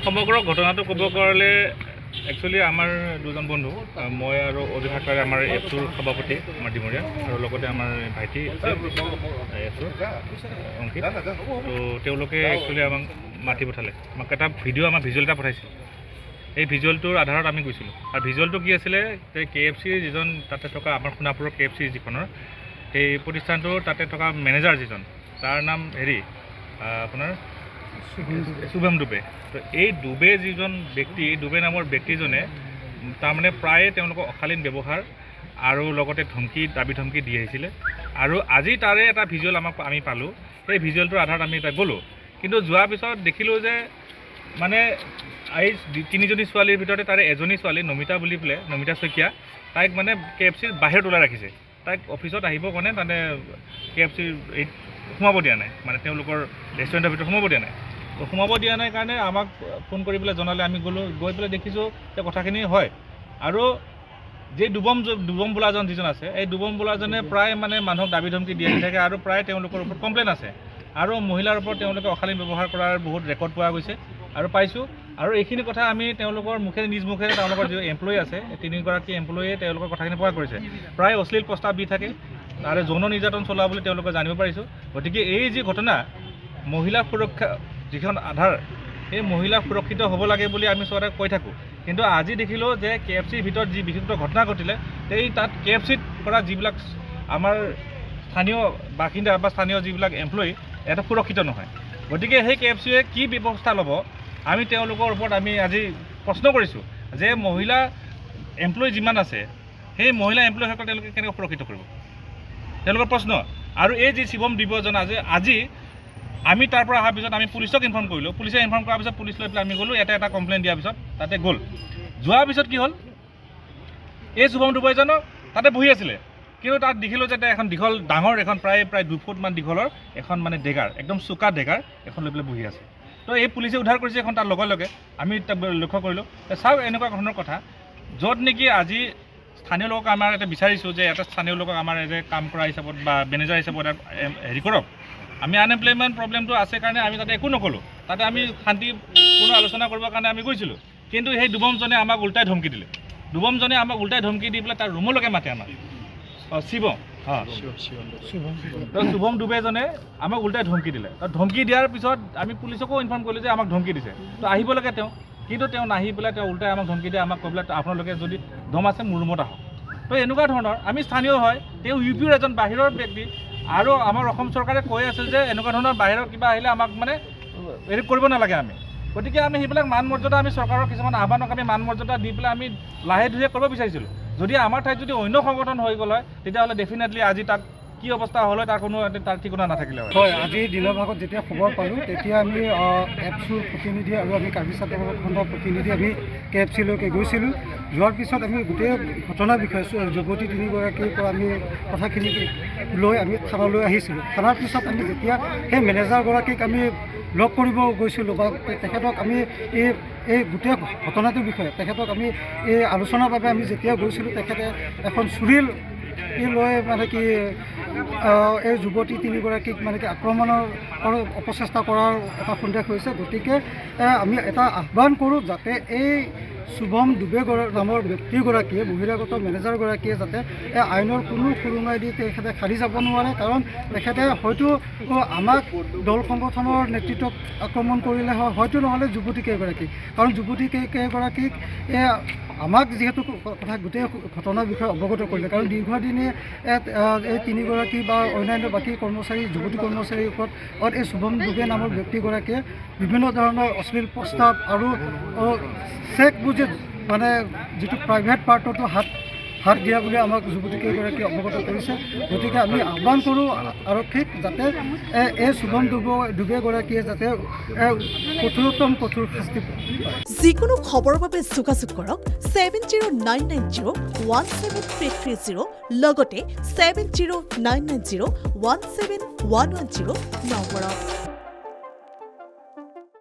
সমগ্ৰ ঘটনাটো ক'ব গ'লে একচুৱেলি আমাৰ দুজন বন্ধু মই আৰু অভিভাৱকাৰে আমাৰ এপটোৰ সভাপতি আমাৰ ডিমৰীয়া আৰু লগতে আমাৰ ভাইটি এপটোৰ অংকিত তো তেওঁলোকে একচুৱেলি আমাক মাতি পঠালে আমাক এটা ভিডিঅ' আমাৰ ভিজুৱেল এটা পঠাইছিল এই ভিজুৱেলটোৰ আধাৰত আমি গৈছিলোঁ আৰু ভিজুৱেলটো কি আছিলে KFC যিজন তাতে থকা আমাৰ সোণাপুৰৰ KFC যিখনৰ সেই প্ৰতিষ্ঠানটোৰ তাতে থকা মেনেজাৰ যিজন তাৰ নাম হেৰি আপোনাৰ শুভম ডুবে তো এই ডুবে যিজন ব্যক্তি ডুবে নামৰ ব্যক্তিজনে তাৰমানে প্ৰায়ে তেওঁলোকক অশালীন ব্যৱহাৰ আৰু লগতে দাবী ধমকি দি আহিছিলে আৰু আজি তাৰে এটা ভিজুৱেল আমি পালোঁ সেই ভিজুৱেলটোৰ আধাৰত আমি তাত গ'লোঁ কিন্তু যোৱাৰ পিছত দেখিলোঁ যে মানে এই তিনিজনী ছোৱালীৰ ভিতৰতে তাৰে এজনী ছোৱালী নমিতা শইকীয়া তাইক মানে KFCৰ বাহিৰত ওলাই ৰাখিছে তাইক অফিচত আহিব কাৰণে মানে KFCৰ এই সোমাব দিয়া নাই মানে তেওঁলোকৰ ৰেষ্টুৰেণ্টৰ ভিতৰত সোমাব দিয়া নাই তো সোমাব দিয়া নাই কাৰণে আমাক ফোন কৰি পেলাই জনালে আমি গ'লোঁ গৈ পেলাই দেখিছোঁ যে কথাখিনি হয় আৰু যে ডুবম বোলাজন যিজন আছে এই ডুবম বোলাজনে প্ৰায় মানে মানুহক দাবী ধমকি দি আহি থাকে আৰু প্ৰায় তেওঁলোকৰ ওপৰত কমপ্লেইন আছে আৰু মহিলাৰ ওপৰত তেওঁলোকে অশালীন ব্যৱহাৰ কৰাৰ বহুত ৰেকৰ্ড পোৱা গৈছে আৰু পাইছোঁ আৰু এইখিনি কথা আমি তেওঁলোকৰ নিজ মুখেৰে তেওঁলোকৰ যি এমপ্লয়ী আছে তিনিগৰাকী এমপ্লয়ীয়ে তেওঁলোকৰ কথাখিনি প্ৰকাশ কৰিছে প্ৰায় অশ্লীল প্ৰস্তাৱ দি থাকে আৰু যৌন নিৰ্যাতন চলোৱা বুলি তেওঁলোকে জানিব পাৰিছোঁ গতিকে এই যি ঘটনা মহিলা সুৰক্ষা যিখন আধাৰ এই মহিলা সুৰক্ষিত হ'ব লাগে বুলি আমি চৰকাৰে কৈ থাকোঁ কিন্তু আজি দেখিলোঁ যে KFCৰ ভিতৰত যি বিশেষ ঘটনা ঘটিলে সেই তাত KFCত কৰা যিবিলাক আমাৰ স্থানীয় বাসিন্দা বা স্থানীয় যিবিলাক এমপ্লয়ী এটা সুৰক্ষিত নহয় গতিকে সেই KFCয়ে কি ব্যৱস্থা ল'ব আমি তেওঁলোকৰ ওপৰত আমি আজি প্ৰশ্ন কৰিছোঁ যে মহিলা এমপ্লয়ী যিমান আছে সেই মহিলা এমপ্লয়ীসকল তেওঁলোকে কেনেকৈ সুৰক্ষিত কৰিব তেওঁলোকৰ প্ৰশ্ন আৰু এই যি শিৱম দিব্যজন আজি আমি তাৰ পৰা অহাৰ পিছত আমি পুলিচক ইনফৰ্ম কৰিলোঁ পুলিচে ইনফৰ্ম কৰাৰ পিছত পুলিচ লৈ পেলাই আমি গ'লোঁ এটা কমপ্লেইন দিয়াৰ পিছত তাতে গ'ল যোৱাৰ পিছত কি হ'ল এই শুভম দুবৈজনক তাতে বহি আছিলে কিন্তু তাত দেখিলোঁ যে এখন ডাঙৰ এখন প্ৰায় 2 ফুটমান দীঘলৰ এখন মানে ডেগাৰ একদম চোকা ডেগাৰ এখন লৈ পেলাই বহি আছে তো এই পুলিচে উদ্ধাৰ কৰিছে এখন তাৰ লগে আমি তাক লক্ষ্য কৰিলোঁ চাওক এনেকুৱা ধৰণৰ কথা য'ত নেকি আজি স্থানীয় লোকক আমাৰ এটা বিচাৰিছোঁ যে এটা স্থানীয় লোকক আমাৰ যে কাম কৰা হিচাপত বা মেনেজাৰ হিচাপত হেৰি কৰক আমি আনএমপ্লয়মেণ্ট প্ৰব্লেমটো আছে কাৰণে আমি তাতে একো নক'লোঁ তাতে আমি শান্তিপূৰ্ণ আলোচনা কৰিবৰ কাৰণে আমি গৈছিলোঁ কিন্তু সেই ডুবমজনে আমাক উল্টাই ধমকি দিলে ডুবমজনে আমাক উল্টাই ধমকি দি পেলাই তাৰ ৰুমলৈকে মাতে আমাক শুভম ডুবেজনে আমাক উল্টাই ধমকি দিলে ধমকি দিয়াৰ পিছত আমি পুলিচকো ইনফৰ্ম কৰিলোঁ যে আমাক ধমকি দিছে তো আহিব লাগে কিন্তু তেওঁ নাহি পেলাই তেওঁ উল্টাই আমাক ধমকি দিয়ে আমাক কৈ পেলাই আপোনালোকে যদি দম আছে মোৰ ৰুমত আহক তো এনেকুৱা ধৰণৰ আমি স্থানীয় হয় তেওঁ UPৰ এজন বাহিৰৰ ব্যক্তি আৰু আমাৰ অসম চৰকাৰে কৈ আছে যে এনেকুৱা ধৰণৰ বাহিৰৰ কিবা আহিলে আমাক মানে হেৰি কৰিব নালাগে আমি গতিকে আমি সেইবিলাক মান মৰ্যাদা আমি চৰকাৰৰ কিছুমান আহ্বানক আমি মান মৰ্যাদা দি পেলাই আমি লাহে ধীৰে কৰিব বিচাৰিছিলোঁ যদি আমাৰ ঠাইত যদি অন্য সংগঠন হৈ গ'ল হয় তেতিয়াহ'লে ডেফিনেটলি আজি তাত কি অৱস্থা হ'ল হয় তাৰ ঠিকনা নাথাকিলে হয় আজি দিনৰ ভাগত যেতিয়া খবৰ পালোঁ তেতিয়া আমি এপছৰ প্ৰতিনিধি আৰু আমি কাৰ্বি ছাত্ৰ খণ্ডৰ প্ৰতিনিধি আমি KFCলৈকে গৈছিলোঁ যোৱাৰ পিছত আমি গোটেই ঘটনাৰ বিষয়ে যুৱতী তিনিগৰাকীৰ পৰা আমি কথাখিনি লৈ আমি থানালৈ আহিছিলোঁ থানাৰ পিছত আমি যেতিয়া সেই মেনেজাৰগৰাকীক আমি লগ কৰিব গৈছিলোঁ বা তেখেতক আমি এই গোটেই ঘটনাটোৰ বিষয়ে তেখেতক আমি এই আলোচনাৰ বাবে আমি যেতিয়া গৈছিলোঁ তেখেতে এখন চুৰিল লৈ মানে কি এই যুৱতী তিনিগৰাকীক মানে কি আক্ৰমণৰ অপচেষ্টা কৰাৰ এটা সন্দেহ হৈছে গতিকে আমি এটা আহ্বান কৰোঁ যাতে এই শুভম ডুবে নামৰ ব্যক্তিগৰাকীয়ে বহিৰাগত মেনেজাৰগৰাকীয়ে যাতে এই আইনৰ কোনো সুৰুঙাই দি তেখেতে খালি যাব নোৱাৰে কাৰণ তেখেতে হয়তো আমাক দল সংগঠনৰ নেতৃত্বক আক্ৰমণ কৰিলে হয়তো নহ'লে যুৱতী কেইগৰাকীক কাৰণ যুৱতী কেইগৰাকীক আমাক যিহেতু কথা গোটেই ঘটনাৰ বিষয়ে অৱগত কৰিলে কাৰণ দীৰ্ঘদিনে এই তিনিগৰাকী বা অন্যান্য বাকী যুৱতী কৰ্মচাৰীৰ ওপৰত এই শুভম ডুবে নামৰ ব্যক্তিগৰাকীয়ে বিভিন্ন ধৰণৰ অশ্লীল প্ৰস্তাৱ আৰু চেক বুজি মানে যিটো প্ৰাইভেট পাৰ্টতো হাত দিয়া বুলি আমাক যুৱতী কেইগৰাকীয়ে অৱগত কৰিছে গতিকে আমি আহ্বান কৰোঁ আৰক্ষীক যাতে এই শুভম ডুবেগৰাকীয়ে যাতে কঠোৰ শাস্তি পায় যিকোনো খবৰৰ বাবে যোগাযোগ কৰক 7099017330 লগতে 7099017110 নম্বৰত